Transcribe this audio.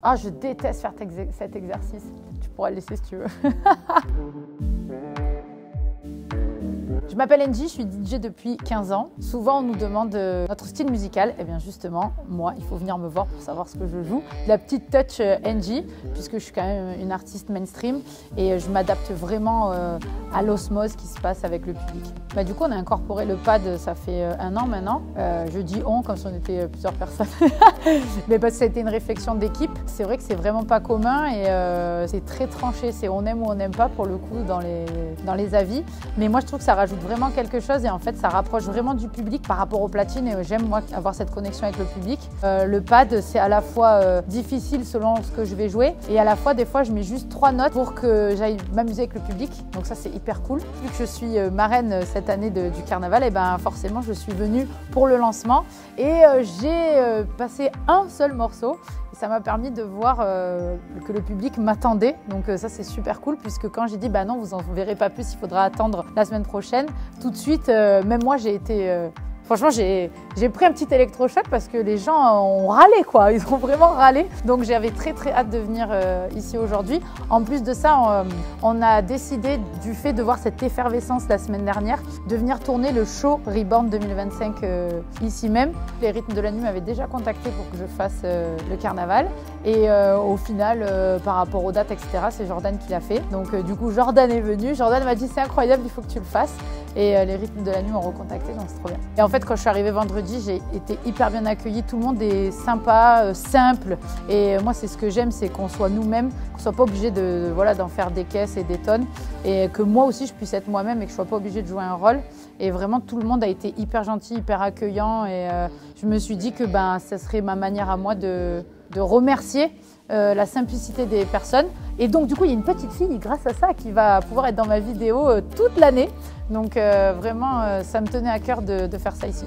Ah, je déteste faire cet exercice. Tu pourras le laisser si tu veux. Je m'appelle Angie, je suis DJ depuis 15 ans. Souvent, on nous demande notre style musical. Et bien justement, moi, il faut venir me voir pour savoir ce que je joue. La petite touch Angie, puisque je suis quand même une artiste mainstream et je m'adapte vraiment à l'osmose qui se passe avec le public. Du coup, on a incorporé le pad, ça fait 1 an maintenant. Je dis on comme si on était plusieurs personnes. Mais parce que ça a été une réflexion d'équipe. C'est vrai que c'est vraiment pas commun et c'est très tranché. C'est on aime ou on n'aime pas pour le coup dans les avis. Mais moi, je trouve que ça rajoute vraiment quelque chose et en fait, ça rapproche vraiment du public par rapport aux platines et j'aime moi avoir cette connexion avec le public. Le pad, c'est à la fois difficile selon ce que je vais jouer et à la fois, des fois, je mets juste 3 notes pour que j'aille m'amuser avec le public. Donc ça, c'est hyper cool. Vu que je suis marraine cette année du carnaval, et ben forcément, je suis venue pour le lancement et j'ai passé un seul morceau. Ça m'a permis de voir que le public m'attendait, donc ça c'est super cool puisque quand j'ai dit bah non vous en verrez pas plus, il faudra attendre la semaine prochaine, tout de suite même moi j'ai été franchement j'ai pris un petit électrochoc parce que les gens ont râlé quoi, ils ont vraiment râlé, donc j'avais très hâte de venir ici aujourd'hui. En plus de ça on a décidé du fait de voir cette effervescence la semaine dernière de venir tourner le show Reborn 2025 ici même. Les rythmes de la nuit m'avaient déjà contacté pour que je fasse le carnaval et au final par rapport aux dates etc c'est Jordan qui l'a fait, donc du coup Jordan est venu, Jordan m'a dit c'est incroyable, il faut que tu le fasses et les rythmes de la nuit m'ont recontacté, donc c'est trop bien. Et en fait quand je suis arrivée vendredi j'ai été hyper bien accueillie, tout le monde est sympa, simple et moi c'est ce que j'aime, c'est qu'on soit nous-mêmes, qu'on soit pas obligé d'en faire des caisses et des tonnes et que moi aussi je puisse être moi-même et que je sois pas obligée de jouer un rôle. Et vraiment tout le monde a été hyper gentil, hyper accueillant et je me suis dit que ça serait ma manière à moi de remercier la simplicité des personnes. Et donc du coup il y a une petite fille grâce à ça qui va pouvoir être dans ma vidéo toute l'année. Donc vraiment ça me tenait à cœur de faire ça ici.